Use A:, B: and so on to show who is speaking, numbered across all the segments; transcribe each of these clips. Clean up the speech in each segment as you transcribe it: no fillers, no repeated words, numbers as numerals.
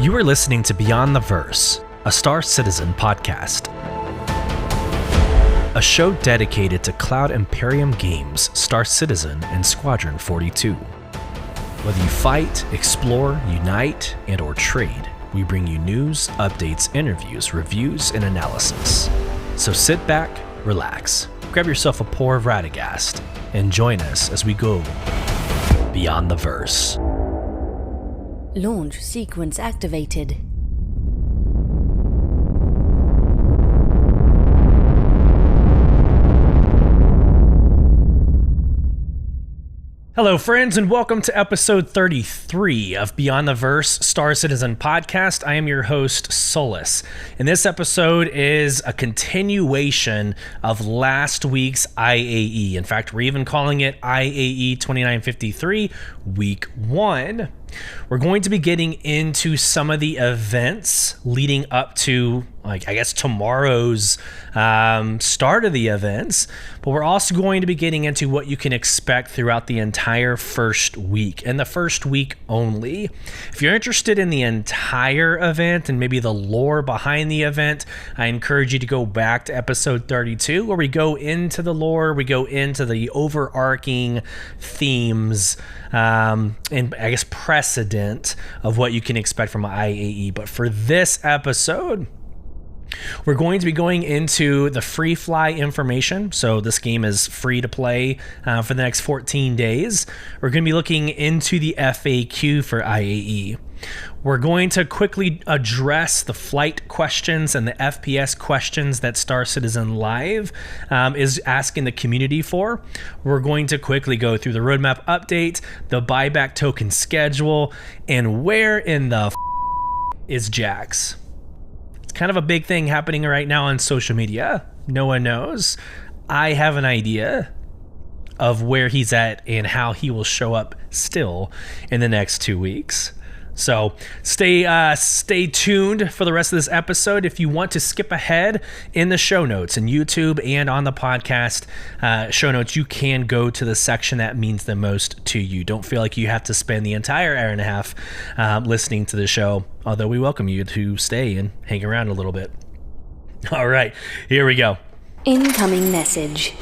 A: You are listening to Beyond the Verse, a Star Citizen podcast. A show dedicated to Cloud Imperium games, Star Citizen, and Squadron 42. Whether you fight, explore, unite, and or trade, we bring you news, updates, interviews, reviews, and analysis. So sit back, relax, grab yourself a pour of Radegast, and join us as we go Beyond the Verse.
B: Launch sequence activated.
A: Hello, friends, and welcome to episode 33 of Beyond the Verse Star Citizen podcast. I am your host, Solus, and this episode is a continuation of last week's IAE. In fact, we're even calling it IAE 2953 Week 1. We're going to be getting into some of the events leading up to, tomorrow's start of the events, but we're also going to be getting into what you can expect throughout the entire first week, and the first week only. If you're interested in the entire event and maybe the lore behind the event, I encourage you to go back to episode 32, where we go into the lore, we go into the overarching themes, and I guess precedent of what you can expect from IAE. But for this episode, we're going to be going into the free fly information. So this game is free to play for the next 14 days. We're going to be looking into the FAQ for IAE. We're going to quickly address the flight questions and the FPS questions that Star Citizen Live is asking the community for. We're going to quickly go through the roadmap update, the buyback token schedule, and where in the is Jax. It's kind of a big thing happening right now on social media. No one knows. I have an idea of where he's at and how he will show up still in the next 2 weeks. So stay tuned for the rest of this episode. If you want to skip ahead in the show notes in YouTube and on the podcast show notes, you can go to the section that means the most to you. Don't feel like you have to spend the entire hour and a half listening to the show, although we welcome you to stay and hang around a little bit. All right, here we go.
B: Incoming message.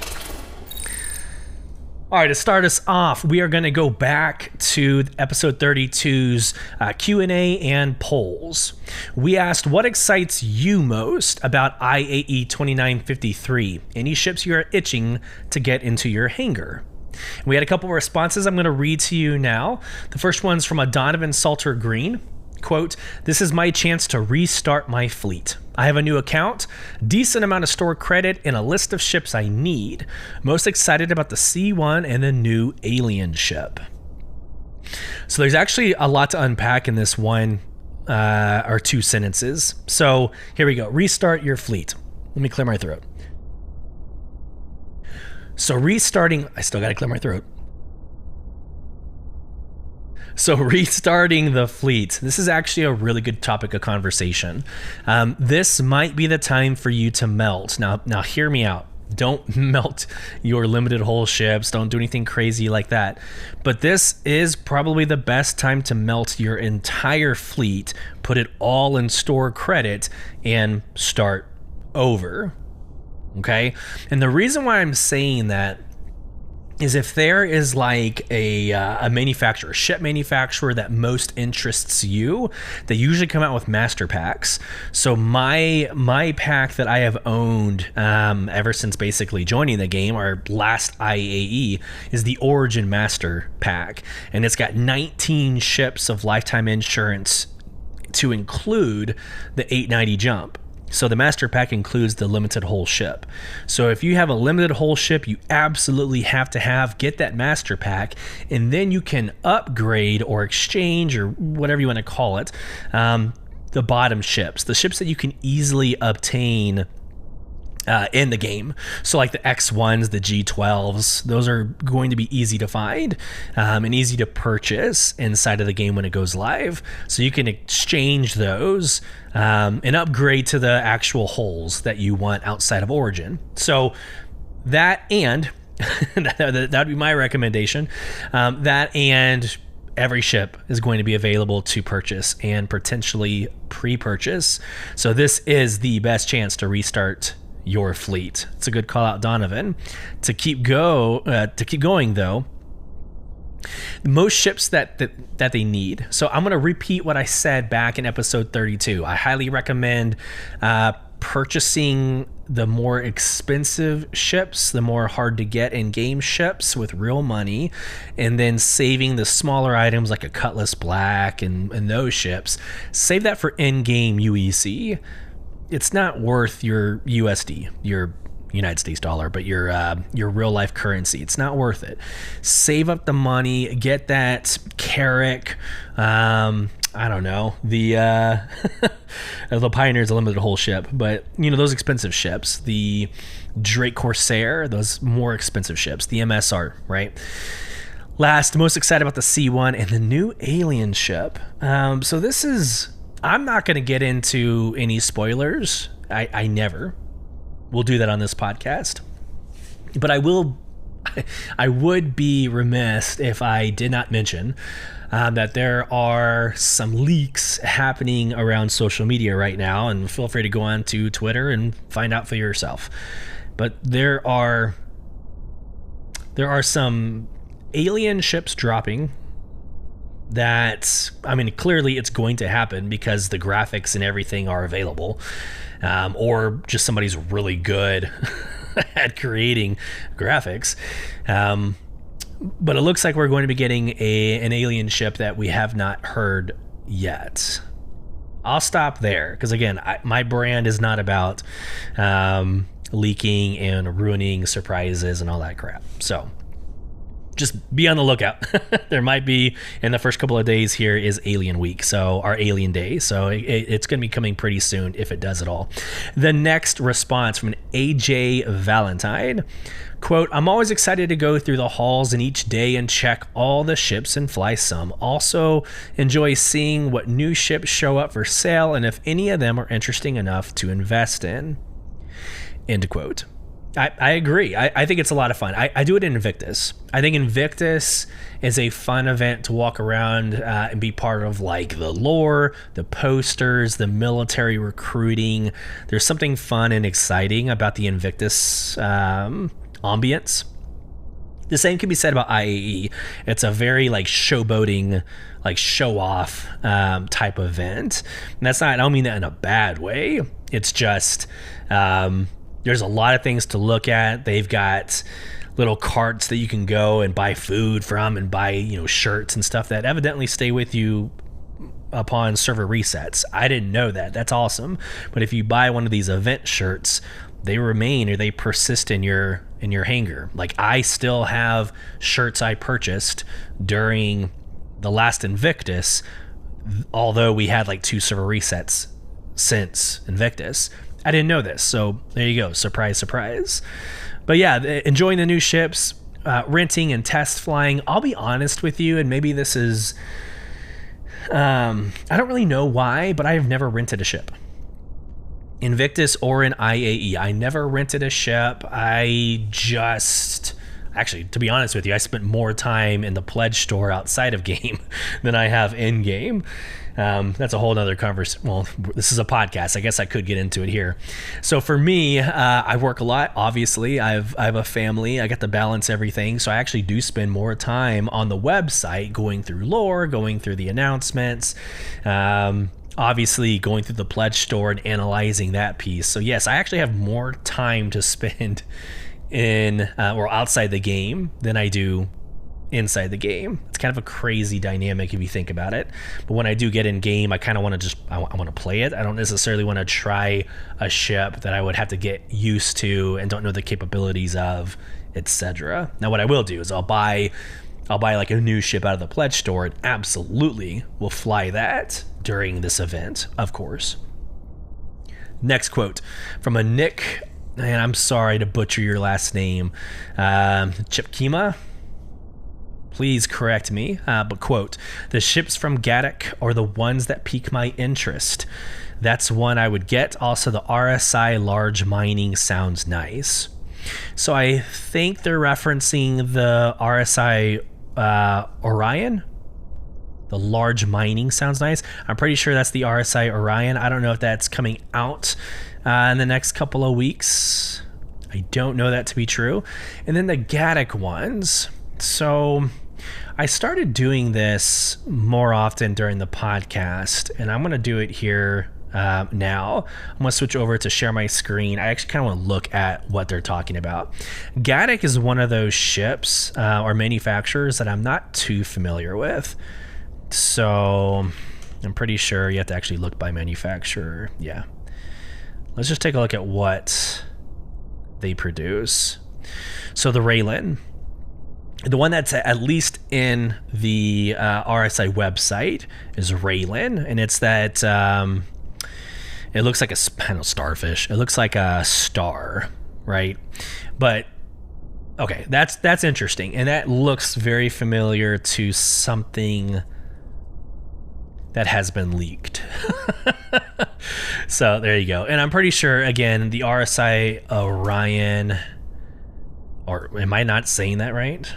A: All right, to start us off, we are going to go back to episode 32's Q&A and polls. We asked, what excites you most about IAE 2953? Any ships you are itching to get into your hangar? We had a couple of responses I'm going to read to you now. The first one's from a Donovan Salter Green. Quote, "This is my chance to restart my fleet. I have a new account, decent amount of store credit, and a list of ships I need. Most excited about the C1 and the new alien ship." So there's actually a lot to unpack in this one or two sentences. So here we go. Restart your fleet. Let me clear my throat. So restarting, I still got to clear my throat. So restarting the fleet, this is actually a really good topic of conversation. This might be the time for you to melt. Now hear me out. Don't melt your limited hull ships. Don't do anything crazy like that. But this is probably the best time to melt your entire fleet, put it all in store credit, and start over. Okay? And the reason why I'm saying that is if there is like a manufacturer, a ship manufacturer that most interests you, they usually come out with master packs. So my pack that I have owned ever since basically joining the game, our last IAE, is the Origin Master Pack. And it's got 19 ships of lifetime insurance to include the 890 jump. So the master pack includes the limited hull ship. So if you have a limited hull ship, you absolutely have to get that master pack, and then you can upgrade or exchange or whatever you want to call it, the bottom ships, the ships that you can easily obtain in the game. So like the X1s, the G12s, those are going to be easy to find and easy to purchase inside of the game when it goes live. So you can exchange those and upgrade to the actual hulls that you want outside of Origin. So that and that would be my recommendation. That and every ship is going to be available to purchase and potentially pre-purchase. So this is the best chance to restart your fleet. It's a good call out, Donovan. To keep going though, most ships that they need. So I'm going to repeat what I said back in episode 32. I highly recommend purchasing the more expensive ships, the more hard to get in-game ships with real money, and then saving the smaller items like a Cutlass Black and those ships. Save that for in-game UEC. It's not worth your USD, your United States dollar, but your real life currency. It's not worth it. Save up the money, get that Carrack, I don't know, the Pioneer's a limited hull ship, but those expensive ships, the Drake Corsair, those more expensive ships, the MSR, right? Last, most excited about the C1 and the new alien ship. So this is, I'm not going to get into any spoilers. I never will do that on this podcast, but I would be remiss if I did not mention that there are some leaks happening around social media right now, and feel free to go on to Twitter and find out for yourself. But there are some alien ships dropping that, clearly it's going to happen because the graphics and everything are available, or just somebody's really good at creating graphics. But it looks like we're going to be getting an alien ship that we have not heard yet. I'll stop there because, again, my brand is not about leaking and ruining surprises and all that crap. So just be on the lookout. There might be, in the first couple of days here is Alien Week, so our Alien Day. So it's going to be coming pretty soon if it does at all. The next response from an AJ Valentine. Quote, I'm always excited to go through the halls in each day and check all the ships and fly some. Also enjoy seeing what new ships show up for sale and if any of them are interesting enough to invest in. End quote. I agree. I think it's a lot of fun. I do it in Invictus. I think Invictus is a fun event to walk around and be part of, like the lore, the posters, the military recruiting. There's something fun and exciting about the Invictus ambience. The same can be said about IAE. It's a very showboating, show off type event. And that's not, I don't mean that in a bad way. It's just there's a lot of things to look at. They've got little carts that you can go and buy food from and buy, shirts and stuff that evidently stay with you upon server resets. I didn't know that. That's awesome. But if you buy one of these event shirts, they remain or they persist in your hangar. Like, I still have shirts I purchased during the last Invictus, although we had 2 server resets since Invictus. I didn't know this, so there you go. Surprise, surprise. But yeah, enjoying the new ships, renting and test flying. I'll be honest with you, and maybe this is, I don't really know why, but I have never rented a ship. Invictus or in IAE. I never rented a ship. Actually, to be honest with you, I spent more time in the pledge store outside of game than I have in game. That's a whole nother conversation. Well, this is a podcast. I guess I could get into it here. So for me, I work a lot. Obviously, I have a family. I got to balance everything. So I actually do spend more time on the website going through lore, going through the announcements, obviously going through the pledge store and analyzing that piece. So yes, I actually have more time to spend in or outside the game than I do inside the game. It's kind of a crazy dynamic if you think about it. But when I do get in game, I kind of want to I want to play it. I don't necessarily want to try a ship that I would have to get used to and don't know the capabilities of, etc. Now what I will do is I'll buy a new ship out of the pledge store and absolutely will fly that during this event, of course. Next quote from a Nick, and I'm sorry to butcher your last name, Chipkima. Please correct me, but quote, the ships from Gaddock are the ones that pique my interest. That's one I would get. Also, the RSI large mining sounds nice. So I think they're referencing the RSI Orion. The large mining sounds nice. I'm pretty sure that's the RSI Orion. I don't know if that's coming out in the next couple of weeks. I don't know that to be true. And then the Gaddic ones. So I started doing this more often during the podcast, and I'm going to do it here now. I'm going to switch over to share my screen. I actually kind of want to look at what they're talking about. Gaddic is one of those ships or manufacturers that I'm not too familiar with. So I'm pretty sure you have to actually look by manufacturer. Yeah. Let's just take a look at what they produce. So the Raylan, the one that's at least in the RSI website is Raylan, and it's that it looks like a starfish. It looks like a star, right? But okay, that's interesting, and that looks very familiar to something that has been leaked. So there you go. And I'm pretty sure, again, the RSI Orion, or am I not saying that right?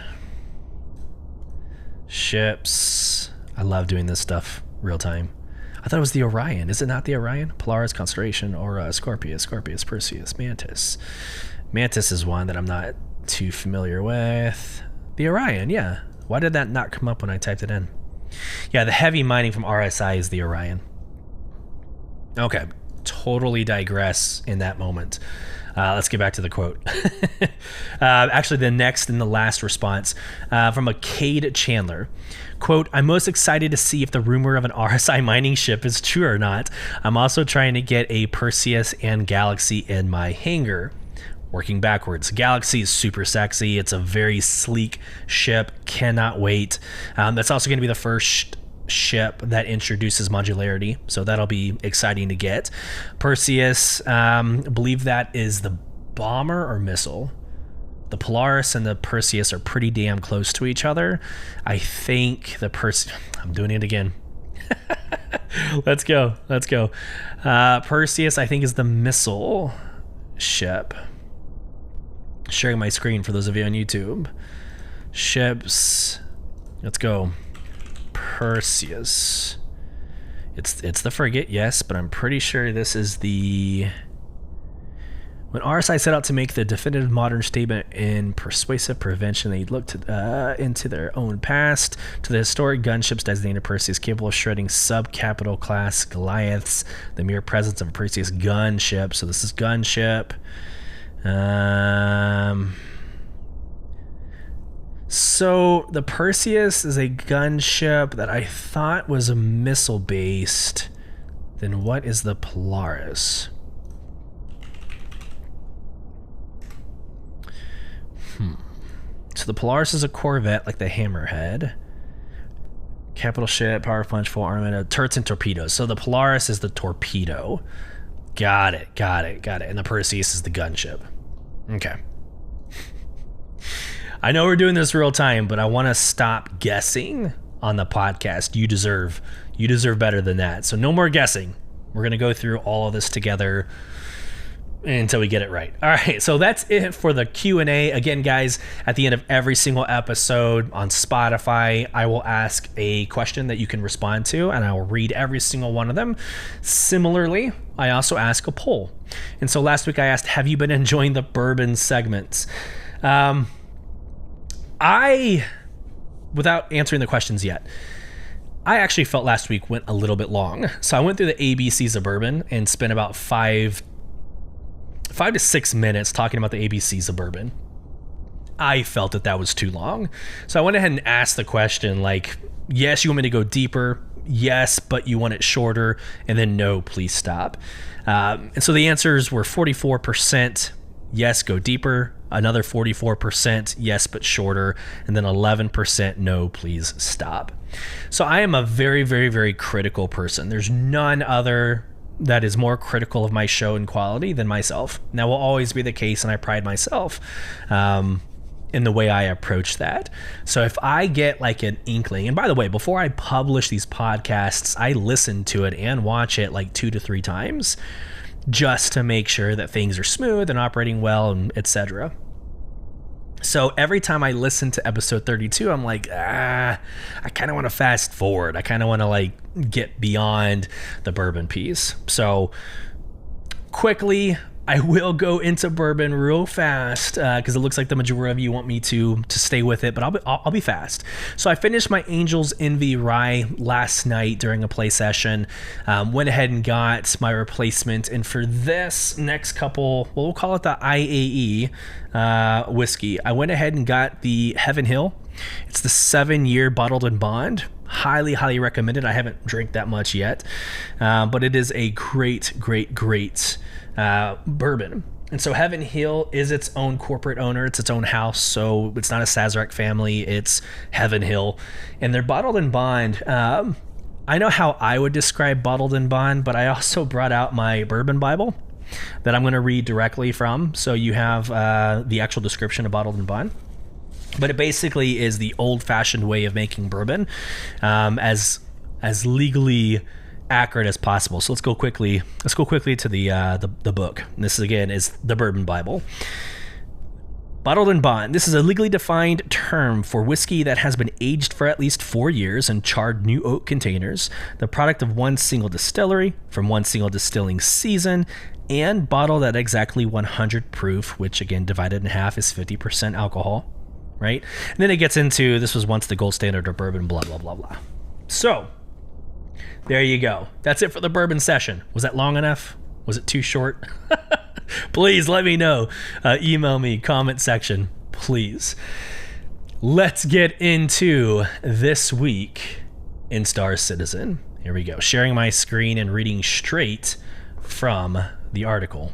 A: Ships. I love doing this stuff real time. I thought it was the Orion. Is it not the Orion? Polaris, Constellation, Aura, Scorpius, Perseus, Mantis. Mantis is one that I'm not too familiar with. The Orion, yeah. Why did that not come up when I typed it in? Yeah, the heavy mining from RSI is the Orion. Okay, totally digress in that moment. Let's get back to the quote. Actually, the next and the last response from a Cade Chandler. Quote, I'm most excited to see if the rumor of an RSI mining ship is true or not. I'm also trying to get a Perseus and Galaxy in my hangar. Working backwards. Galaxy is super sexy. It's a very sleek ship. Cannot wait. That's also going to be the first ship that introduces modularity, so that'll be exciting to get. Perseus, I believe that is the bomber or missile. The Polaris and the Perseus are pretty damn close to each other. I think the I'm doing it again. Let's go. Perseus, I think, is the missile ship. Sharing my screen for those of you on YouTube. Ships. Let's go. Perseus. It's the frigate, yes, but I'm pretty sure this is the... When RSI set out to make the definitive modern statement in persuasive prevention, they looked into their own past, to the historic gunships designated Perseus, capable of shredding sub-capital class Goliaths, the mere presence of a Perseus gunship. So this is gunship. So the Perseus is a gunship that I thought was a missile based. Then what is the Polaris? So the Polaris is a corvette like the Hammerhead. Capital ship, power punch, full armament, turrets and torpedoes. So the Polaris is the torpedo. Got it. And the Perseus is the gunship. Okay. I know we're doing this real time, but I want to stop guessing on the podcast. You deserve better than that. So no more guessing. We're going to go through all of this together until we get it right. All right, so that's it for the Q&A. Again, guys, at the end of every single episode on Spotify, I will ask a question that you can respond to, and I will read every single one of them. Similarly, I also ask a poll. And so last week I asked, have you been enjoying the bourbon segments? Without answering the questions yet, I actually felt last week went a little bit long. So I went through the ABCs of bourbon and spent about 5 to 6 minutes talking about the ABCs of bourbon. I felt that was too long. So I went ahead and asked the question, like, yes, you want me to go deeper? Yes, but you want it shorter? And then no, please stop. And so the answers were 44% yes, go deeper, another 44% yes, but shorter, and then 11% no, please stop. So I am a very, very, very critical person. There's none other that is more critical of my show and quality than myself. And that will always be the case, and I pride myself in the way I approach that. So if I get like an inkling, and by the way, before I publish these podcasts, I listen to it and watch it like 2 to 3 times just to make sure that things are smooth and operating well, and etc. So every time I listen to episode 32, I'm like, I kind of want to fast forward. I kind of want to like get beyond the bourbon piece. So quickly, I will go into bourbon real fast because it looks like the majority of you want me to stay with it, but I'll be fast. So I finished my Angel's Envy Rye last night during a play session. Went ahead and got my replacement, and for this next couple, we'll call it the IAE whiskey, I went ahead and got the Heaven Hill. It's the 7-year bottled in bond. Highly recommended. I haven't drank that much yet, but it is a great bourbon. And so Heaven Hill is its own corporate owner. It's its own house. So it's not a Sazerac family. It's Heaven Hill. And they're bottled in bond. I know how I would describe bottled in bond, but I also brought out my bourbon Bible that I'm going to read directly from. So you have the actual description of bottled in bond. But it basically is the old-fashioned way of making bourbon, as legally accurate as possible. So let's go quickly to the book. And this again is the Bourbon Bible. Bottled in bond. This is a legally defined term for whiskey that has been aged for at least 4 years in charred new oak containers, the product of one single distillery from one single distilling season, and bottled at exactly 100 proof, which again divided in half is 50% alcohol. Right? And then it gets into, this was once the gold standard of bourbon, blah, blah, blah, blah. So, there you go. That's it for the bourbon session. Was that long enough? Was it too short? Please let me know. Email me, comment section, please. Let's get into this week in Star Citizen. Here we go. Sharing my screen and reading straight from the article.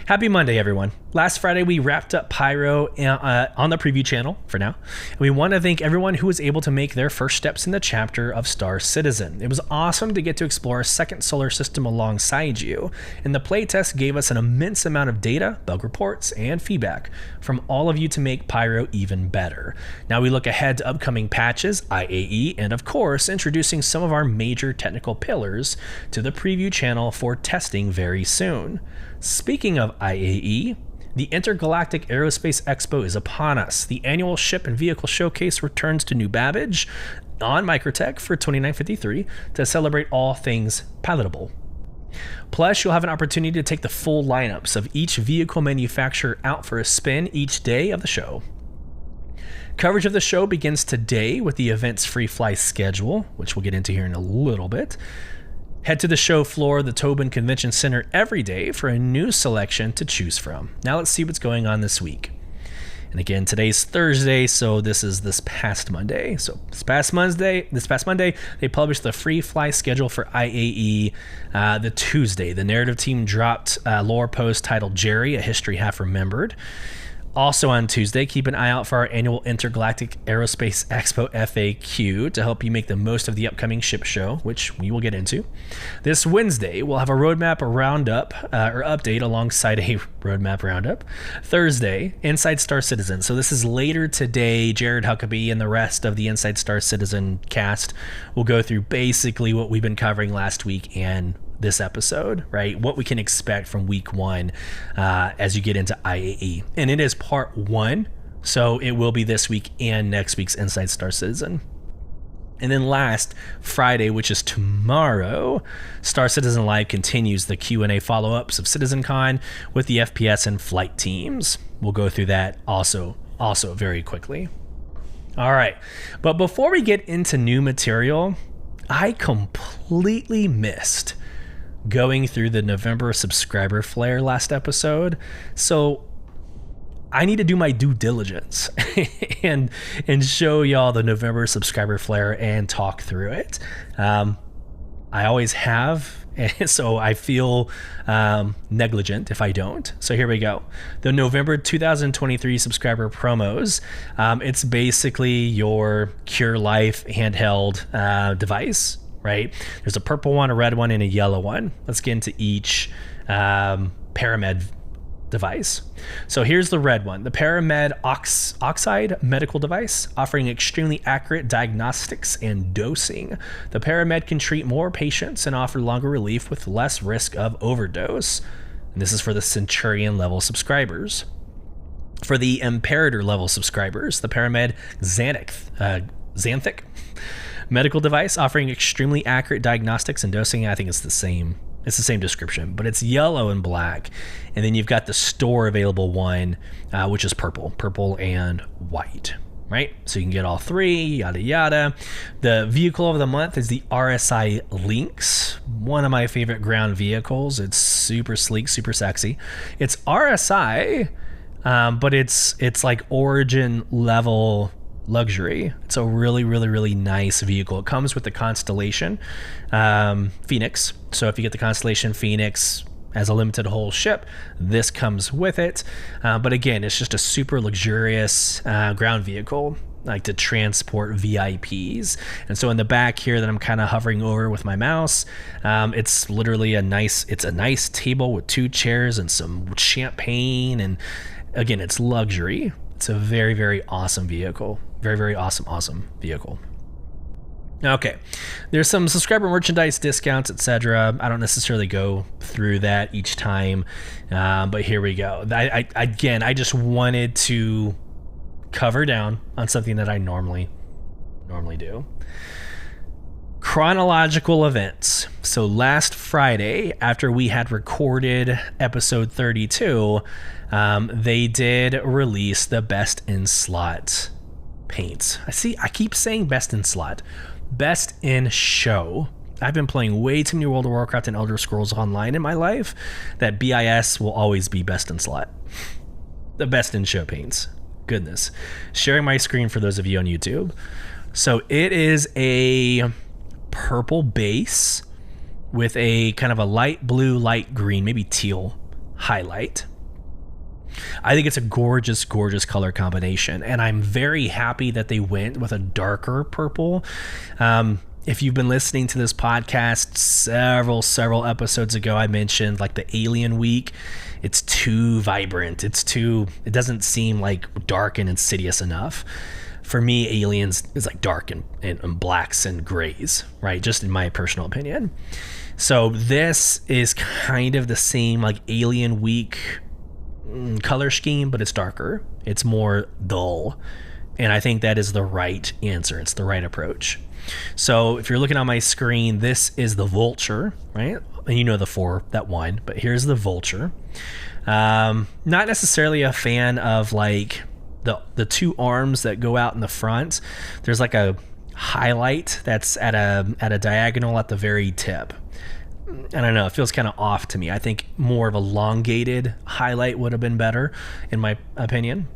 A: Happy Monday, everyone. Last Friday, we wrapped up Pyro on the preview channel for now. And we want to thank everyone who was able to make their first steps in the chapter of Star Citizen. It was awesome to get to explore a second solar system alongside you. And the playtest gave us an immense amount of data, bug reports, and feedback from all of you to make Pyro even better. Now we look ahead to upcoming patches, IAE, and of course, introducing some of our major technical pillars to the preview channel for testing very soon. Speaking of IAE, the Intergalactic Aerospace Expo is upon us. The annual ship and vehicle showcase returns to New Babbage on Microtech for 2953 to celebrate all things palatable. Plus, you'll have an opportunity to take the full lineups of each vehicle manufacturer out for a spin each day of the show. Coverage of the show begins today with the event's free fly schedule, which we'll get into here in a little bit. Head to the show floor, the Tobin Convention Center, every day for a new selection to choose from. Now let's see what's going on this week. And again, today's Thursday, so this is this past Monday. So this past Monday, they published the free fly schedule for IAE. The Tuesday, the narrative team dropped a lore post titled Jerry, A History Half Remembered. Also on Tuesday, keep an eye out for our annual Intergalactic Aerospace Expo FAQ to help you make the most of the upcoming ship show, which we will get into. This Wednesday, we'll have a roadmap roundup or update alongside a roadmap roundup. Thursday, Inside Star Citizen. So this is later today. Jared Huckabee and the rest of the Inside Star Citizen cast will go through basically what we've been covering last week and this episode, right? What we can expect from week one as you get into IAE. And it is part 1, so it will be this week and next week's Inside Star Citizen. And then last Friday, which is tomorrow, Star Citizen Live continues the Q&A follow-ups of CitizenCon with the FPS and flight teams. We'll go through that also very quickly. All right, but before we get into new material, I completely missed going through the November subscriber flare last episode. So I need to do my due diligence and show y'all the November subscriber flare and talk through it. I always have, and so I feel negligent if I don't. So here we go. The November 2023 subscriber promos. It's basically your Cure Life handheld device. Right? There's a purple one, a red one, and a yellow one. Let's get into each Paramed device. So here's the red one, the Paramed Oxide medical device, offering extremely accurate diagnostics and dosing. The Paramed can treat more patients and offer longer relief with less risk of overdose. And this is for the Centurion level subscribers. For the Imperator level subscribers, the Paramed Xanthic medical device offering extremely accurate diagnostics and dosing. I think it's the same description, but it's yellow and black. And then you've got the store available one, which is purple and white, right? So you can get all three, yada, yada. The vehicle of the month is the RSI Lynx, one of my favorite ground vehicles. It's super sleek, super sexy. It's RSI, but it's like Origin level luxury. It's a really, really, really nice vehicle. It comes with the Constellation Phoenix. So if you get the Constellation Phoenix as a limited hull ship, this comes with it. But again, it's just a super luxurious ground vehicle, like to transport VIPs. And so in the back here that I'm kind of hovering over with my mouse, it's literally a nice table with 2 chairs and some champagne. And again, it's luxury. It's a very, very awesome vehicle. Very, very awesome vehicle. Okay, there's some subscriber merchandise discounts, etc. I don't necessarily go through that each time, but here we go. I just wanted to cover down on something that I normally do. Chronological events. So last Friday, after we had recorded episode 32, they did release the best in slot paints. I keep saying best in slot. Best in show. I've been playing way too many World of Warcraft and Elder Scrolls Online in my life that BIS will always be best in slot. The best in show paints. Goodness. Sharing my screen for those of you on YouTube. So it is a purple base with a kind of a light blue, light green, maybe teal highlight. I think it's a gorgeous, gorgeous color combination, and I'm very happy that they went with a darker purple. If you've been listening to this podcast several episodes ago, I mentioned like the Alien Week. It's too vibrant. It doesn't seem like dark and insidious enough. For me, Aliens is like dark and blacks and grays, right? Just in my personal opinion. So this is kind of the same like Alien Week color scheme, but it's darker. It's more dull. And I think that is the right answer. It's the right approach. So if you're looking on my screen, this is the Vulture, right? And you know the 4 that won, but here's the Vulture. Not necessarily a fan of like the 2 arms that go out in the front. There's like a highlight that's at a diagonal at the very tip. I don't know, it feels kind of off to me. I think more of a elongated highlight would have been better, in my opinion.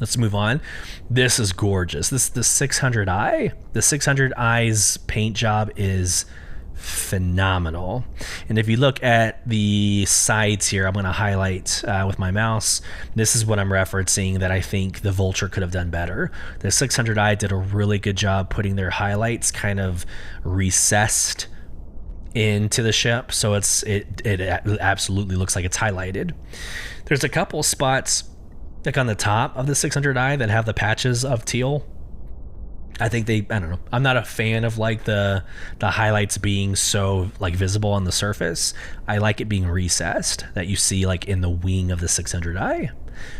A: Let's move on. This is gorgeous. This is the 600i. The 600i's paint job is phenomenal. And if you look at the sides here, I'm going to highlight with my mouse. This is what I'm referencing that I think the Vulture could have done better. The 600i did a really good job putting their highlights kind of recessed into the ship, so it absolutely looks like it's highlighted. There's a couple spots like on the top of the 600i that have the patches of teal. I think I don't know. I'm not a fan of like the highlights being so like visible on the surface. I like it being recessed that you see like in the wing of the 600i.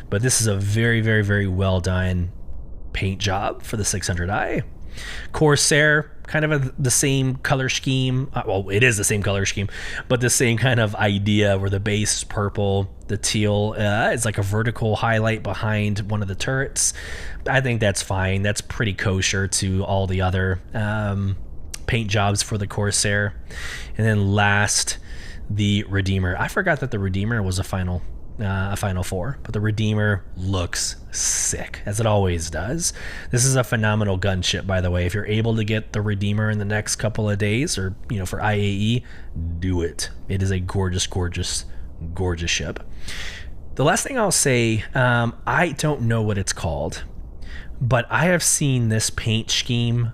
A: But this is a very, very, very well done paint job for the 600i. Corsair, kind of the same color scheme. Well, it is the same color scheme, but the same kind of idea where the base is purple, the teal is like a vertical highlight behind one of the turrets. I think that's fine. That's pretty kosher to all the other paint jobs for the Corsair. And then last, the Redeemer. I forgot that the Redeemer was a final 4, but the Redeemer looks sick, as it always does. This is a phenomenal gunship, by the way. If you're able to get the Redeemer in the next couple of days, or for IAE, do it. It is a gorgeous, gorgeous, gorgeous ship. The last thing I'll say, I don't know what it's called, but I have seen this paint scheme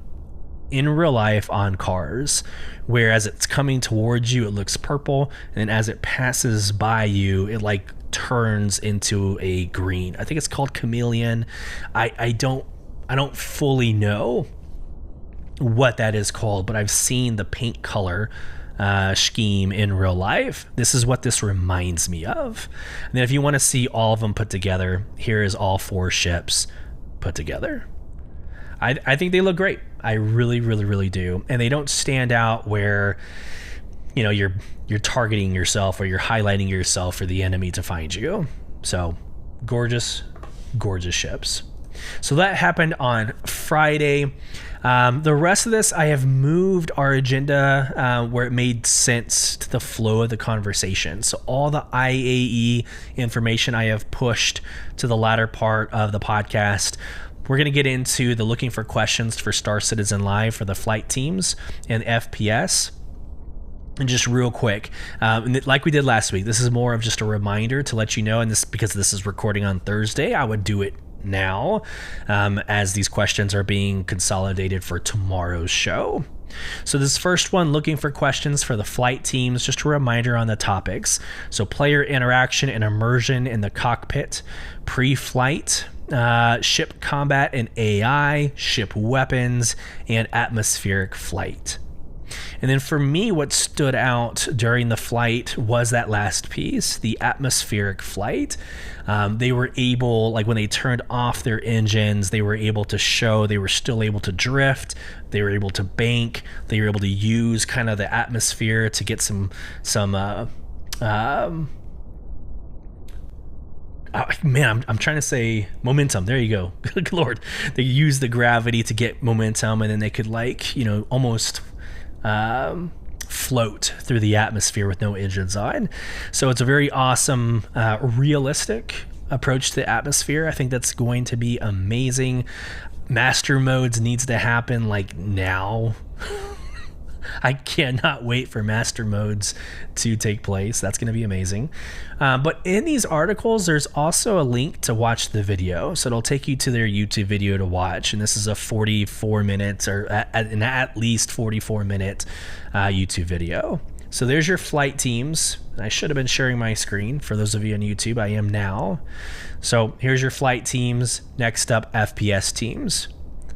A: in real life on cars, where as it's coming towards you, it looks purple, and as it passes by you, it like turns into a green. I think it's called chameleon. I don't fully know what that is called, but I've seen the paint color scheme in real life. This is what this reminds me of. And then if you want to see all of them put together, here is all 4 ships put together. I think they look great. I really, really, really do. And they don't stand out where, you know, you're targeting yourself or you're highlighting yourself for the enemy to find you. So gorgeous, gorgeous ships. So that happened on Friday. The rest of this, I have moved our agenda where it made sense to the flow of the conversation. So all the IAE information I have pushed to the latter part of the podcast. We're going to get into the looking for questions for Star Citizen Live for the flight teams and FPS. And just real quick, like we did last week, this is more of just a reminder to let you know, and this because this is recording on Thursday, I would do it now as these questions are being consolidated for tomorrow's show. So this first one, looking for questions for the flight teams, just a reminder on the topics. So player interaction and immersion in the cockpit, pre-flight, ship combat and AI, ship weapons, and atmospheric flight. And then for me, what stood out during the flight was that last piece, the atmospheric flight. They were able, like when they turned off their engines, they were able to show they were still able to drift. They were able to bank. They were able to use kind of the atmosphere to get some I'm trying to say momentum. There you go. Good Lord. They used the gravity to get momentum, and then they could almost float through the atmosphere with no engines on. So it's a very awesome, realistic approach to the atmosphere. I think that's going to be amazing. Master modes needs to happen like now. I cannot wait for master modes to take place. That's going to be amazing. But in these articles, there's also a link to watch the video. So it'll take you to their YouTube video to watch. And this is a 44 minutes or at least 44 minute YouTube video. So there's your flight teams. I should have been sharing my screen for those of you on YouTube. I am now. So here's your flight teams. Next up, FPS teams.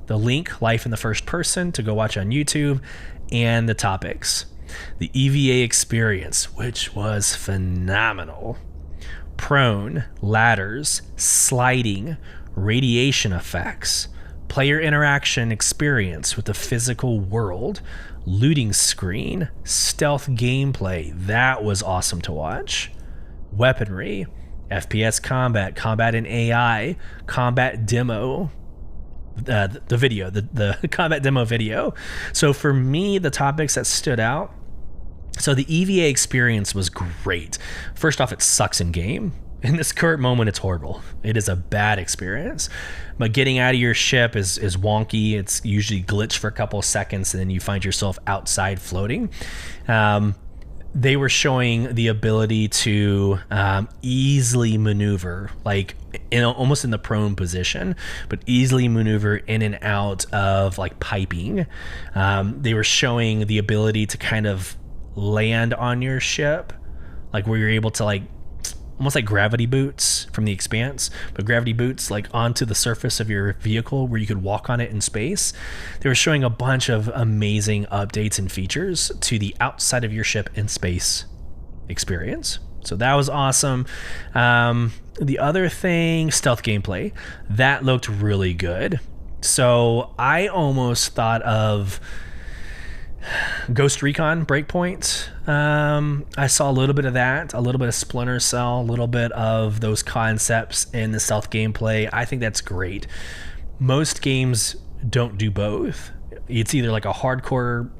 A: The link, Life in the First Person, to go watch on YouTube. And the topics. The EVA experience, which was phenomenal. Prone, ladders, sliding, radiation effects, player interaction experience with the physical world, looting screen, stealth gameplay. That was awesome to watch. Weaponry, FPS combat and AI, combat demo, the video, the combat demo video. So for me, the topics that stood out, so the EVA experience was great. First off, it sucks in game. In this current moment, it's horrible. It is a bad experience. But getting out of your ship is wonky. It's usually glitched for a couple of seconds, and then you find yourself outside floating. They were showing the ability to easily maneuver, like almost in the prone position, but easily maneuver in and out of like piping. They were showing the ability to kind of land on your ship, like where you're able to like almost like gravity boots from The Expanse, but gravity boots like onto the surface of your vehicle where you could walk on it in space. They were showing a bunch of amazing updates and features to the outside of your ship in space experience. So that was awesome. The other thing, stealth gameplay, that looked really good. So I almost thought of Ghost Recon Breakpoint. I saw a little bit of that, a little bit of Splinter Cell, a little bit of those concepts in the stealth gameplay. I think that's great. Most games don't do both. It's either like a hardcore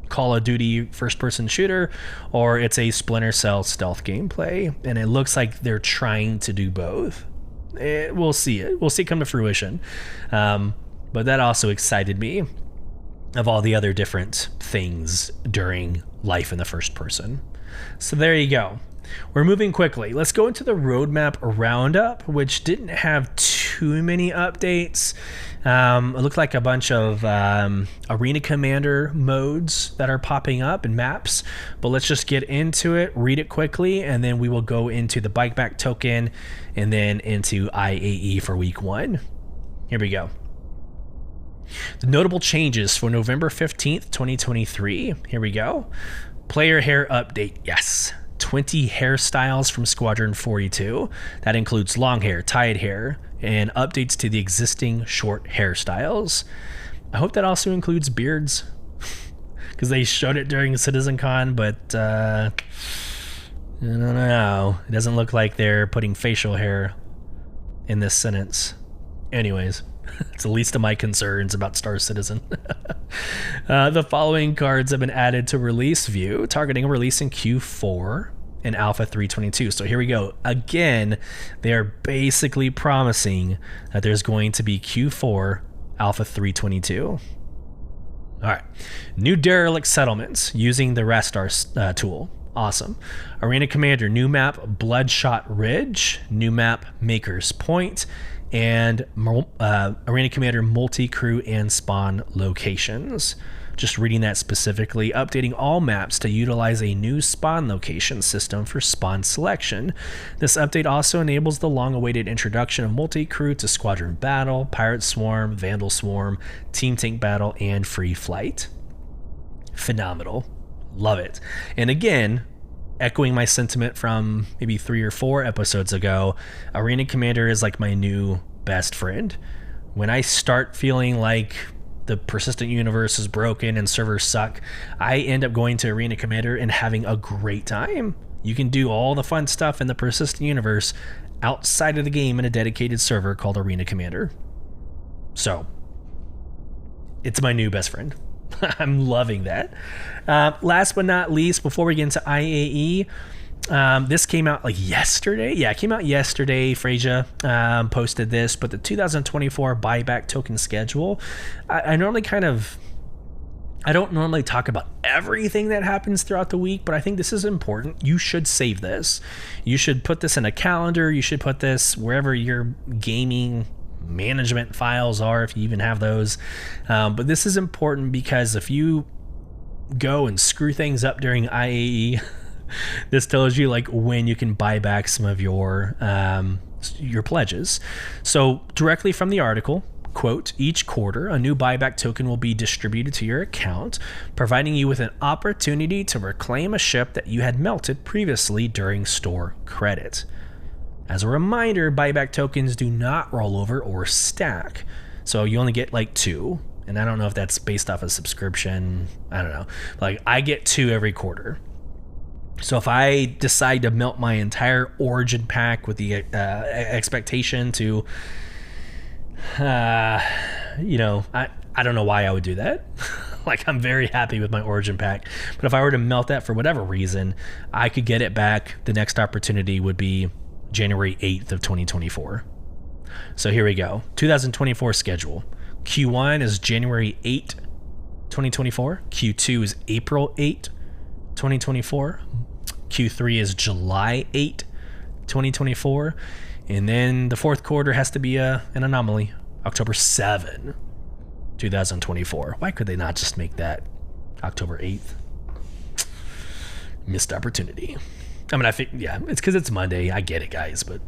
A: Call of Duty first-person shooter, or it's a Splinter Cell stealth gameplay, and it looks like they're trying to do both. We'll see it. We'll see it come to fruition. But that also excited me, of all the other different things during Life in the First Person. So there you go. We're moving quickly. Let's go into the roadmap roundup, which didn't have too many updates. It looked like a bunch of Arena Commander modes that are popping up and maps, but let's just get into it, read it quickly, and then we will go into the bike back token and then into IAE for week 1. Here we go. The notable changes for November 15th, 2023. Here we go. Player hair update. Yes. 20 hairstyles from Squadron 42. That includes long hair, tied hair, and updates to the existing short hairstyles. I hope that also includes beards, because they showed it during CitizenCon, but I don't know. It doesn't look like they're putting facial hair in this sentence. Anyways, it's the least of my concerns about Star Citizen. The following cards have been added to release view, targeting a release in Q4 and Alpha 322. So here we go. Again, they are basically promising that there's going to be Q4 Alpha 322. All right. New derelict settlements using the Rastar tool. Awesome. Arena Commander, new map Bloodshot Ridge, new map Maker's Point, and Arena Commander multi-crew and spawn locations. Just reading that specifically, updating all maps to utilize a new spawn location system for spawn selection. This update also enables the long-awaited introduction of multi-crew to Squadron Battle, Pirate Swarm, Vandal Swarm, Team Tank Battle, and Free Flight. Phenomenal. Love it. And again, echoing my sentiment from maybe 3 or 4 episodes ago, Arena Commander is like my new best friend. When I start feeling like the persistent universe is broken and servers suck, I end up going to Arena Commander and having a great time. You can do all the fun stuff in the persistent universe outside of the game in a dedicated server called Arena Commander. So, it's my new best friend. I'm loving that. Last but not least, before we get into IAE, this came out like yesterday. Yeah, it came out yesterday. Freja posted this, but the 2024 buyback token schedule. I don't normally talk about everything that happens throughout the week, but I think this is important. You should save this. You should put this in a calendar. You should put this wherever your gaming management files are, if you even have those. But this is important because if you go and screw things up during IAE, this tells you like when you can buy back some of your pledges. So directly from the article, quote, each quarter a new buyback token will be distributed to your account, providing you with an opportunity to reclaim a ship that you had melted previously during store credit. As a reminder, buyback tokens do not roll over or stack, so you only get like 2, and I don't know if that's based off a subscription. I don't know. Like, I get 2 every quarter. So if I decide to melt my entire Origin pack with the expectation to, I don't know why I would do that. Like, I'm very happy with my Origin pack, but if I were to melt that for whatever reason, I could get it back. The next opportunity would be January 8th of 2024. So here we go. 2024 schedule. Q1 is January 8, 2024. Q2 is April 8, 2024. Q3 is July 8, 2024. And then the fourth quarter has to be an anomaly. October 7, 2024. Why could they not just make that October 8th? Missed opportunity. I mean, I think, yeah, it's because it's Monday. I get it, guys, but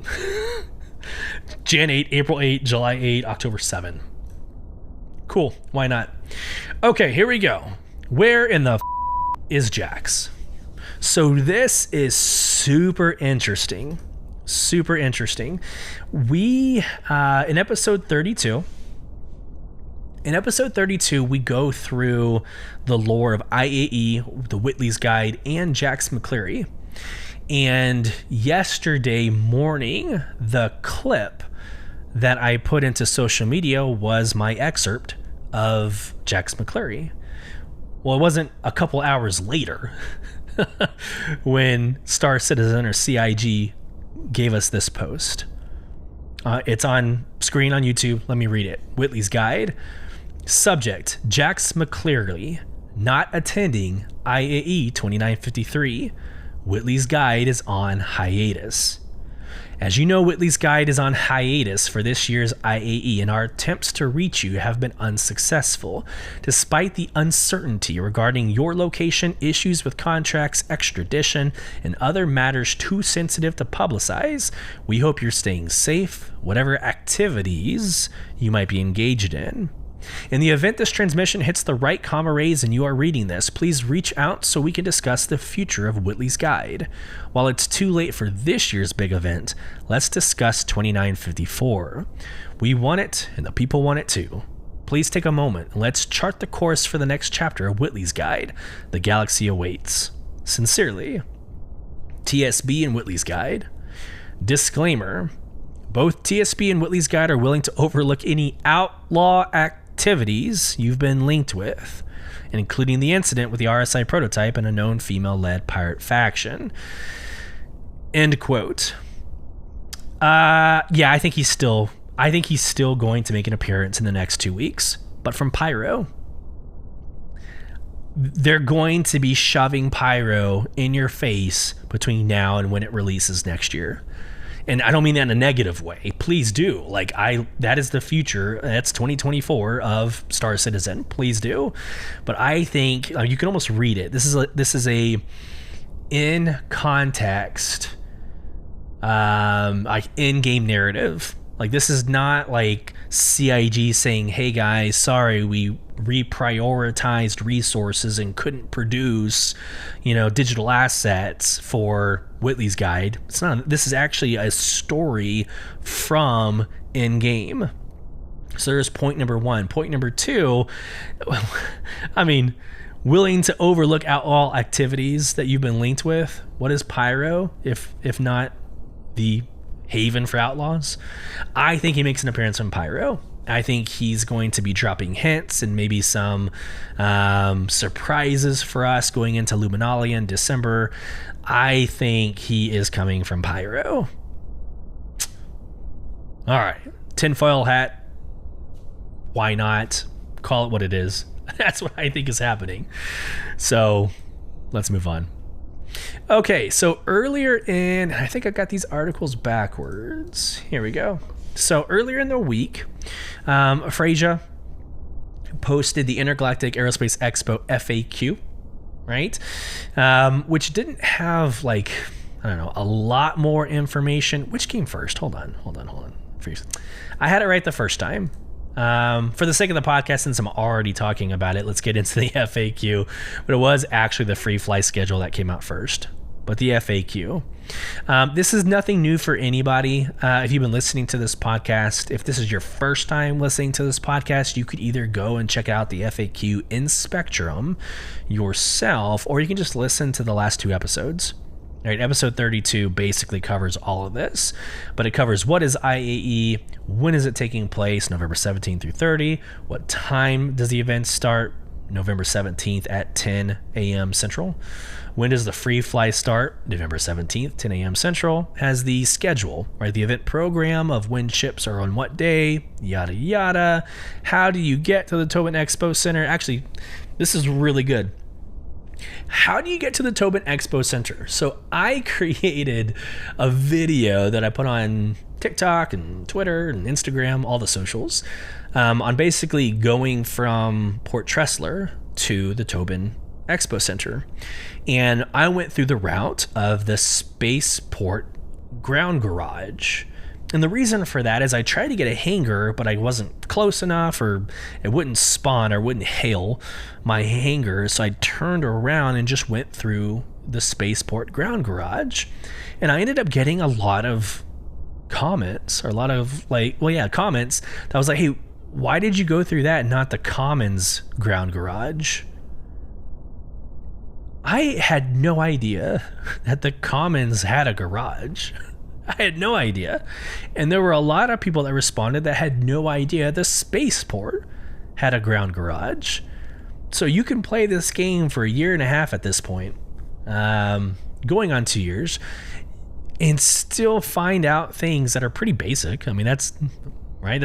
A: Jan 8, April 8, July 8, October 7. Cool. Why not? Okay, here we go. Where in the is Jax? So this is super interesting. Super interesting. We, in episode 32, we go through the lore of IAE, the Whitley's Guide, and Jax McCleary. And yesterday morning, the clip that I put into social media was my excerpt of Jax McCleary. Well, it wasn't a couple hours later when Star Citizen or CIG gave us this post. It's on screen on YouTube. Let me read it. Whitley's Guide. Subject, Jax McCleary not attending IAE 2953. Whitley's Guide is on hiatus. As you know, Whitley's Guide is on hiatus for this year's IAE, and our attempts to reach you have been unsuccessful. Despite the uncertainty regarding your location, issues with contracts, extradition, and other matters too sensitive to publicize, we hope you're staying safe, whatever activities you might be engaged in. In the event this transmission hits the right comma rays and you are reading this, please reach out so we can discuss the future of Whitley's Guide. While it's too late for this year's big event, let's discuss 2954. We want it, and the people want it too. Please take a moment and let's chart the course for the next chapter of Whitley's Guide. The galaxy awaits. Sincerely, TSB and Whitley's Guide. Disclaimer: both TSB and Whitley's Guide are willing to overlook any outlaw activities you've been linked with, including the incident with the RSI prototype and a known female-led pirate faction. End quote. Yeah, I think he's still going to make an appearance in the next 2 weeks, but from Pyro. They're going to be shoving Pyro in your face between now and when it releases next year. And I don't mean that in a negative way. Please do. That is the future. That's 2024 of Star Citizen. Please do. But I think you can almost read it. This is a in context, in-game narrative. This is not like CIG saying, "Hey guys, sorry, we reprioritized resources and couldn't produce, digital assets for Whitley's Guide." It's not. This is actually a story from in-game. So there's point number one. Point number two, willing to overlook outlaw activities that you've been linked with. What is Pyro if not the haven for outlaws? I think he makes an appearance from Pyro. I think he's going to be dropping hints and maybe some surprises for us going into Luminalia in December. I think he is coming from Pyro. All right, tinfoil hat. Why not? Call it what it is. That's what I think is happening. So let's move on. Okay, so earlier I think I got these articles backwards. Here we go. So earlier in the week, Frasia posted the Intergalactic Aerospace Expo FAQ, right? Which didn't have a lot more information. Which came first? Hold on. I had it right the first time. For the sake of the podcast, since I'm already talking about it, let's get into the FAQ. But it was actually the free fly schedule that came out first. But the FAQ. This is nothing new for anybody. If you've been listening to this podcast, if this is your first time listening to this podcast, you could either go and check out the FAQ in Spectrum yourself, or you can just listen to the last two episodes. All right, episode 32 basically covers all of this, but it covers what is IAE, when is it taking place, November 17th through 30, what time does the event start, November 17th at 10 a.m. Central. When does the free fly start? November 17th, 10 a.m. Central. Has the schedule, right? The event program of when ships are on what day, yada, yada. How do you get to the Tobin Expo Center? Actually, this is really good. How do you get to the Tobin Expo Center? So I created a video that I put on TikTok and Twitter and Instagram, all the socials, on basically going from Port Tressler to the Tobin Expo Center. And I went through the route of the Spaceport ground garage. And the reason for that is I tried to get a hangar, but I wasn't close enough, or it wouldn't spawn or wouldn't hail my hangar. So I turned around and just went through the Spaceport ground garage. And I ended up getting a lot of comments, or a lot of comments that was like, "Hey, why did you go through that and not the Commons ground garage?" I had no idea that the Commons had a garage. I had no idea. And there were a lot of people that responded that had no idea the Spaceport had a ground garage. So you can play this game for a year and a half at this point, going on 2 years, and still find out things that are pretty basic. I mean, that's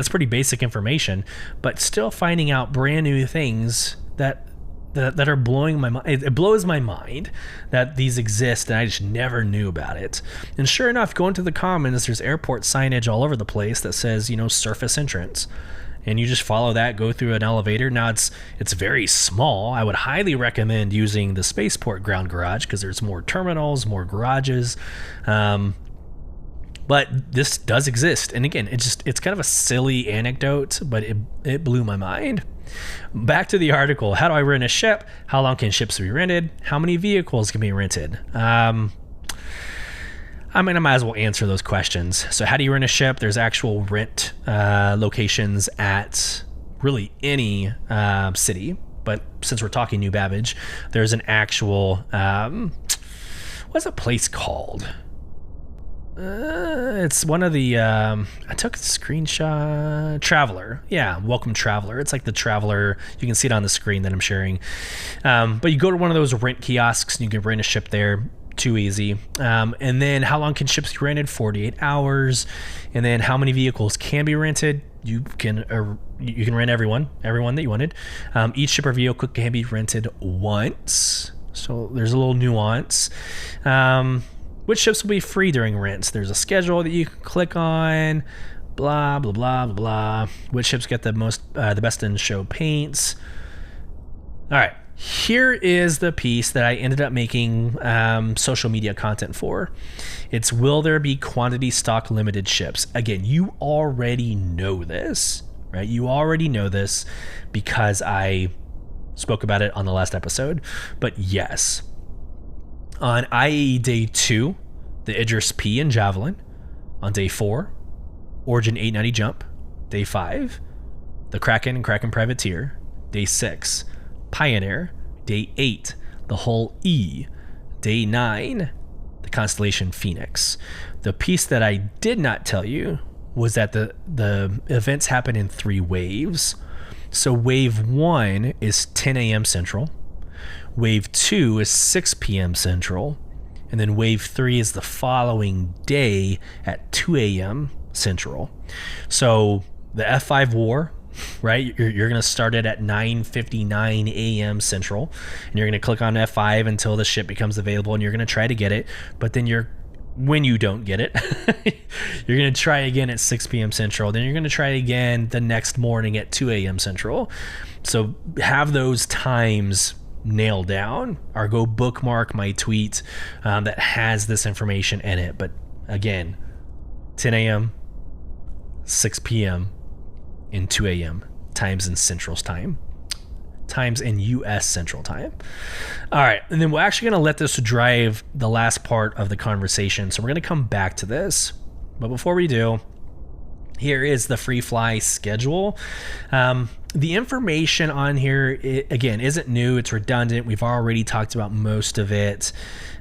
A: pretty basic information, but still finding out brand new things that are blowing my mind. It blows my mind that these exist, and I just never knew about it. And sure enough, going to the Commons, there's airport signage all over the place that says, surface entrance. And you just follow that, go through an elevator. Now it's very small. I would highly recommend using the Spaceport ground garage because there's more terminals, more garages. But this does exist. And again, it's kind of a silly anecdote, but it blew my mind. Back to the article. How do I rent a ship? How long can ships be rented? How many vehicles can be rented? I might as well answer those questions. So how do you rent a ship? There's actual rent locations at really any city. But since we're talking New Babbage, there's an actual, what's a place called? It's one of the, I took a screenshot, Traveler. Yeah, Welcome Traveler. It's like the Traveler. You can see it on the screen that I'm sharing. But you go to one of those rent kiosks and you can rent a ship there. Too easy. And then how long can ships be rented? 48 hours. And then how many vehicles can be rented? You can rent everyone that you wanted. Each ship or vehicle can be rented once. So there's a little nuance. Which ships will be free during rents? There's a schedule that you can click on. Blah blah blah blah blah. Which ships get the best in show paints? All right. Here is the piece that I ended up making social media content for. It's will there be quantity stock limited ships? Again, you already know this, right? You already know this because I spoke about it on the last episode. But yes, on IAE Day 2, the Idris P and Javelin. On Day 4, Origin 890 Jump. Day 5, the Kraken and Kraken Privateer. Day 6, Pioneer. Day 8, the Hull E. Day 9, the Constellation Phoenix. The piece that I did not tell you was that the events happen in 3 waves. So wave 1 is 10 a.m. Central. Wave 2 is 6 p.m. Central. And then wave 3 is the following day at 2 a.m. Central. So the F5 war, right? You're going to start it at 9:59 a.m. Central, and you're going to click on F5 until the ship becomes available, and you're going to try to get it. But then when you don't get it, you're going to try again at 6 p.m. Central. Then you're going to try again the next morning at 2 a.m. Central. So have those times nailed down, or go bookmark my tweet that has this information in it. But again, 10 a.m., 6 p.m., and 2 a.m. times in Central's time. Times in U.S. Central Time. All right, and then we're actually going to let this drive the last part of the conversation. So we're going to come back to this. But before we do, here is the free fly schedule. The information on here, again, isn't new. It's redundant. We've already talked about most of it.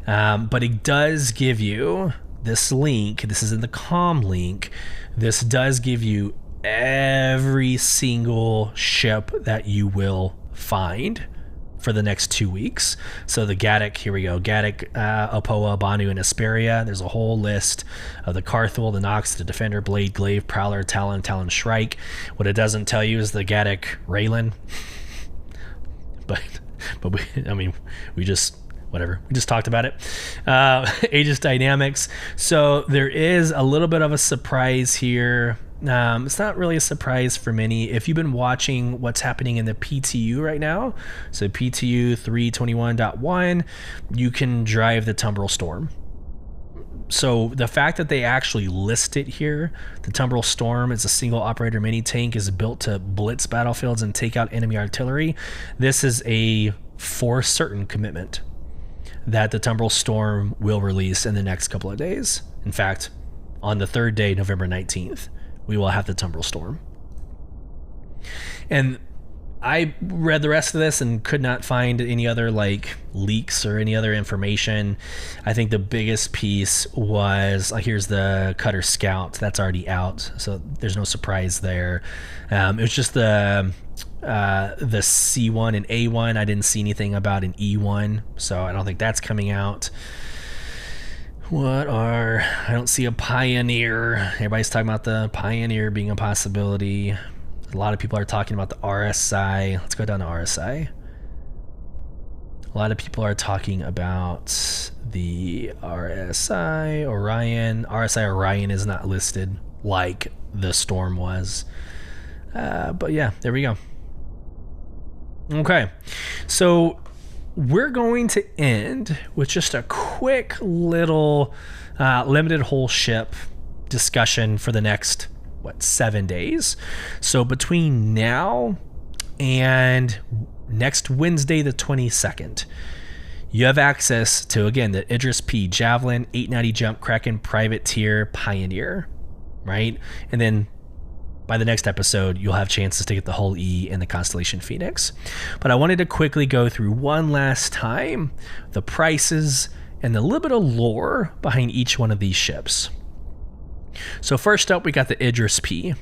A: But it does give you this link. This is in the com link. This does give you every single ship that you will find for the next 2 weeks. So the Gaddock, here we go, Gaddock, Opoa, Banu, and Asperia. There's a whole list of the Carthul, the Nox, the Defender, Blade, Glaive, Prowler, Talon, Shrike. What it doesn't tell you is the Gaddock Raylan. but we just talked about it. Aegis Dynamics. So there is a little bit of a surprise here. It's not really a surprise for many. If you've been watching what's happening in the PTU right now, so PTU 321.1, you can drive the Tumbril Storm. So the fact that they actually list it here, the Tumbril Storm is a single operator mini tank, is built to blitz battlefields and take out enemy artillery. This is a for certain commitment that the Tumbril Storm will release in the next couple of days. In fact, on the 3rd day, November 19th, we will have the Tumbril Storm. And I read the rest of this and could not find any other leaks or any other information. I think the biggest piece was here's the Cutter Scout. That's already out, so there's no surprise there. It was just the C1 and A1. I didn't see anything about an E1, so I don't think that's coming out. I don't see a Pioneer. Everybody's talking about the Pioneer being a possibility. A lot of people are talking about the RSI. Let's go down to RSI. A lot of people are talking about the RSI Orion. RSI Orion is not listed like the Storm was. But yeah, there we go. Okay, so we're going to end with just a quick little limited hull ship discussion for the next 7 days. So between now and next Wednesday the 22nd, you have access to, again, the Idris P, Javelin, 890 Jump, Kraken, Privateer, Pioneer, right? And then by the next episode, you'll have chances to get the Hull E and the Constellation Phoenix. But I wanted to quickly go through one last time the prices and a little bit of lore behind each one of these ships. So first up, we got the Idris P.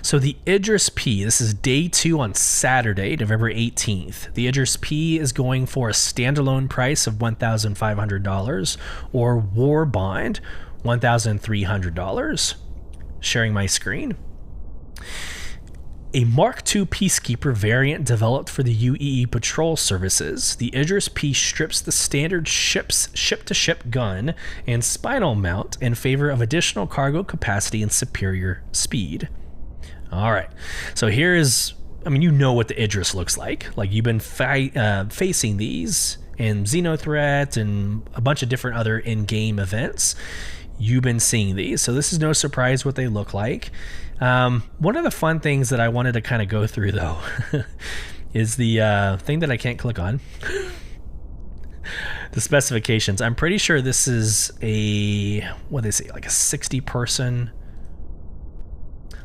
A: So the Idris P, this is day 2 on Saturday, November 18th. The Idris P is going for a standalone price of $1,500 or War Bond, $1,300. Sharing my screen. A Mark II Peacekeeper variant developed for the UEE patrol services, the Idris P strips the standard ship's ship-to-ship gun and spinal mount in favor of additional cargo capacity and superior speed. All right, so here is, you know what the Idris looks like. Like, you've been facing these in Xenothreat and a bunch of different other in-game events. You've been seeing these, so this is no surprise what they look like. One of the fun things that I wanted to kind of go through, though, is the thing that I can't click on. The specifications. I'm pretty sure this is a, what do they say, like a 60-person.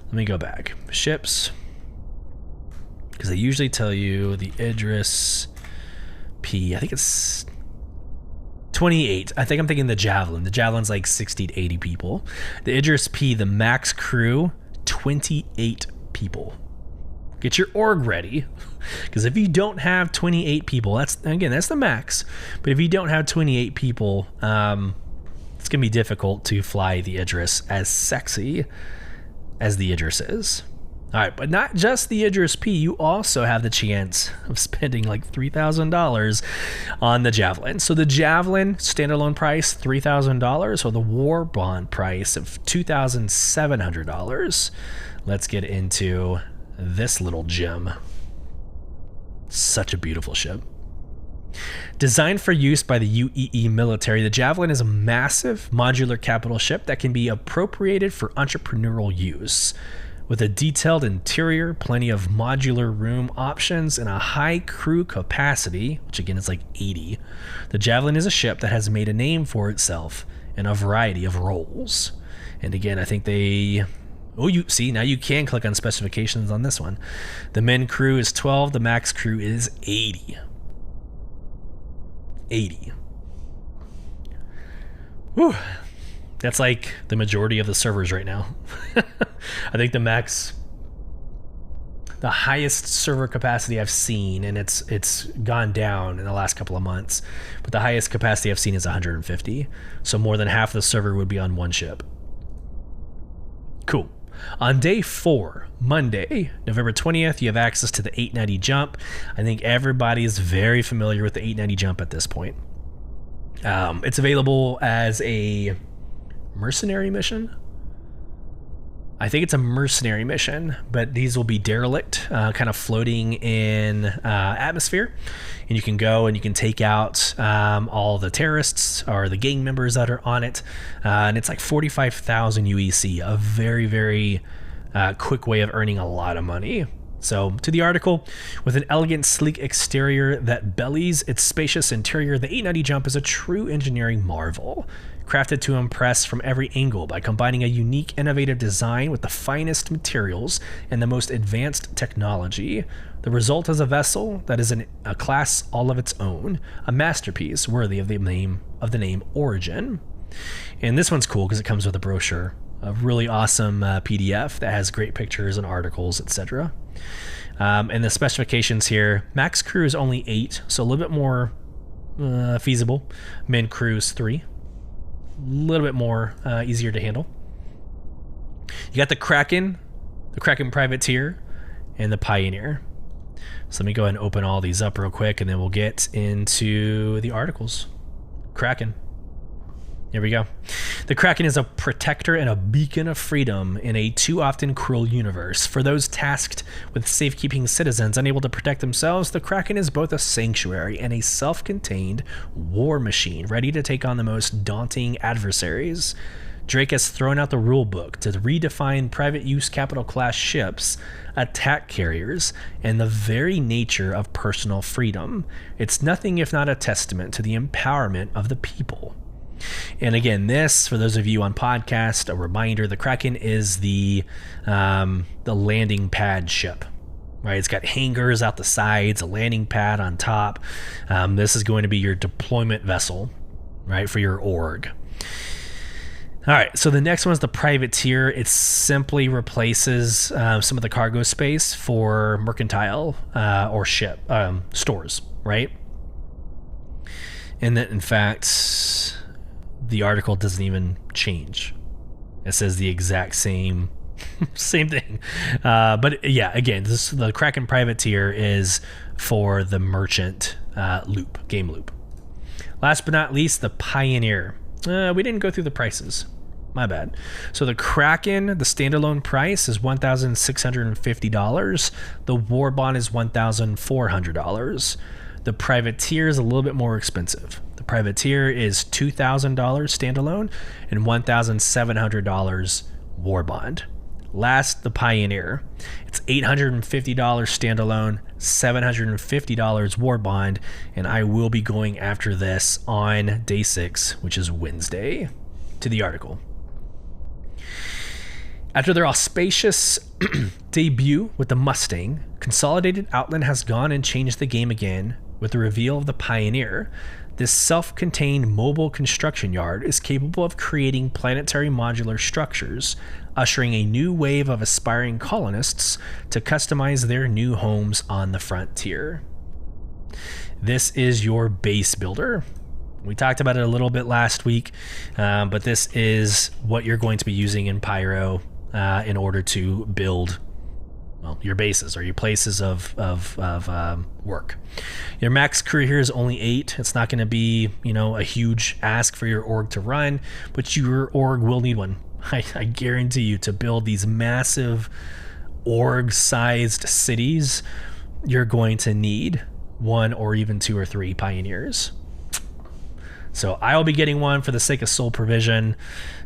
A: Let me go back. Ships. Because they usually tell you the Idris P, I think it's 28. I think I'm thinking the Javelin. The Javelin's like 60 to 80 people. The Idris P, the max crew, 28 people. Get your org ready, because if you don't have 28 people, that's the max. But if you don't have 28 people, it's gonna be difficult to fly the Idris as sexy as the Idris is. All right, but not just the Idris P, you also have the chance of spending like $3,000 on the Javelin. So the Javelin standalone price, $3,000, or the War Bond price of $2,700. Let's get into this little gem. Such a beautiful ship. Designed for use by the UEE military, the Javelin is a massive modular capital ship that can be appropriated for entrepreneurial use. With a detailed interior, plenty of modular room options, and a high crew capacity, which again is like 80, the Javelin is a ship that has made a name for itself in a variety of roles. And again, I think they... Oh, you see, now you can click on specifications on this one. The min crew is 12, the max crew is 80. 80. Whew. That's like the majority of the servers right now. I think the highest server capacity I've seen, and it's gone down in the last couple of months, but the highest capacity I've seen is 150. So more than half the server would be on one ship. Cool. On day 4, Monday, November 20th, you have access to the 890 jump. I think everybody is very familiar with the 890 jump at this point. It's available as a mercenary mission. I think it's a mercenary mission, but these will be derelict, kind of floating in atmosphere, and you can go and you can take out all the terrorists or the gang members that are on it, and it's like 45,000 UEC, a very, very quick way of earning a lot of money. So, to the article, with an elegant, sleek exterior that bellies its spacious interior, the 890 jump is a true engineering marvel. Crafted to impress from every angle by combining a unique, innovative design with the finest materials and the most advanced technology. The result is a vessel that is in a class all of its own, a masterpiece worthy of the name Origin. And this one's cool because it comes with a brochure, a really awesome PDF that has great pictures and articles, etc. And the specifications here: max crew is only 8, so a little bit more feasible. Min crew is 3. A little bit more easier to handle. You got the Kraken Privateer, and the Pioneer. So let me go ahead and open all these up real quick, and then we'll get into the articles. Kraken. Here we go. The Kraken is a protector and a beacon of freedom in a too often cruel universe. For those tasked with safekeeping citizens unable to protect themselves, the Kraken is both a sanctuary and a self-contained war machine, ready to take on the most daunting adversaries. Drake has thrown out the rule book to redefine private use capital class ships, attack carriers, and the very nature of personal freedom. It's nothing if not a testament to the empowerment of the people. And again, this, for those of you on podcast, a reminder, the Kraken is the landing pad ship. Right, it's got hangars out the sides, a landing pad on top. This is going to be your deployment vessel, right, for your org. All right, so the next one is the privateer. It simply replaces some of the cargo space for mercantile or ship stores, right? And that, in fact, the article doesn't even change. It says the exact same thing. But yeah, again, the Kraken privateer is for the merchant game loop. Last but not least, the Pioneer. We didn't go through the prices. My bad. So the Kraken, the standalone price is $1,650. The War Bond is $1,400. The Privateer is a little bit more expensive. The Privateer is $2,000 standalone and $1,700 War Bond. Last, the Pioneer. It's $850 standalone, $750 War Bond, and I will be going after this on day 6, which is Wednesday. To the article. After their auspicious debut with the Mustang, Consolidated Outland has gone and changed the game again with the reveal of the Pioneer. This self-contained mobile construction yard is capable of creating planetary modular structures, ushering a new wave of aspiring colonists to customize their new homes on the frontier. This is your base builder. We talked about it a little bit last week, but this is what you're going to be using in Pyro in order to build, well, your bases or your places of work. Your max crew here is only 8. It's not going to be, a huge ask for your org to run, but your org will need one. I guarantee you, to build these massive org-sized cities, you're going to need 1 or even 2 or 3 Pioneers. So I'll be getting one for the sake of soul provision.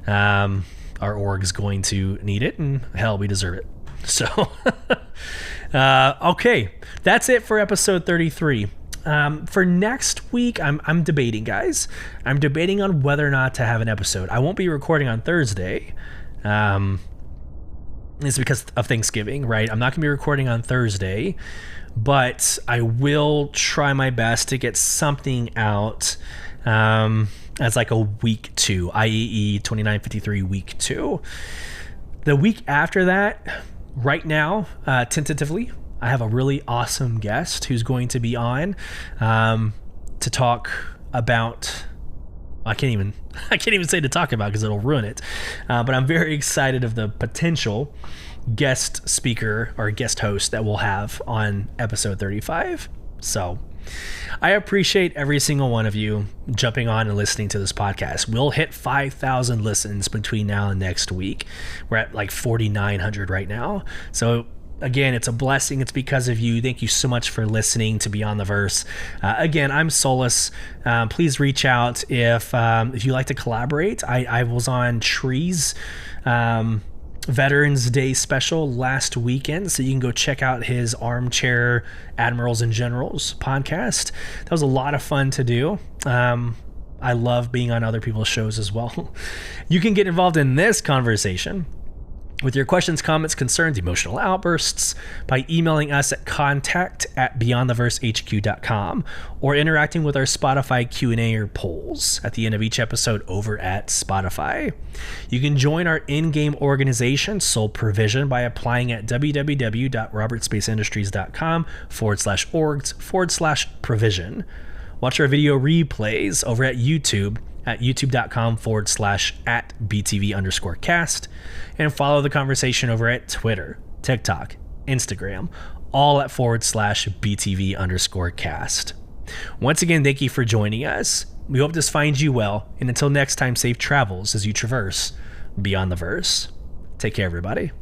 A: Our org's going to need it, and hell, we deserve it. So, okay, that's it for episode 33. For next week, I'm debating, guys. I'm debating on whether or not to have an episode. I won't be recording on Thursday. It's because of Thanksgiving, right? I'm not going to be recording on Thursday, but I will try my best to get something out as like a week 2, IAE 2953 week 2. The week after that, right now, tentatively, I have a really awesome guest who's going to be on to talk about. I can't even say to talk about because it'll ruin it. But I'm very excited of the potential guest speaker or guest host that we'll have on episode 35. So I appreciate every single one of you jumping on and listening to this podcast. We'll hit 5,000 listens between now and next week. We're at like 4,900 right now. So again, it's a blessing. It's because of you. Thank you so much for listening to Beyond the Verse. Again, I'm Solus. Please reach out if you like to collaborate. I was on Tree's Veterans Day special last weekend, so you can go check out his Armchair Admirals and Generals podcast. That was a lot of fun to do. I love being on other people's shows as well. You can get involved in this conversation with your questions, comments, concerns, emotional outbursts by emailing us at contact@beyondtheversehq.com or interacting with our Spotify Q&A or polls at the end of each episode over at Spotify. You can join our in-game organization, Soul Provision, by applying at www.robertspaceindustriescom/orgs/provision. Watch our video replays over at YouTube at youtube.com/@BTV_cast, and follow the conversation over at Twitter, TikTok, Instagram, all at /BTV_cast. Once again, thank you for joining us. We hope this finds you well, and until next time, safe travels as you traverse Beyond the Verse. Take care, everybody.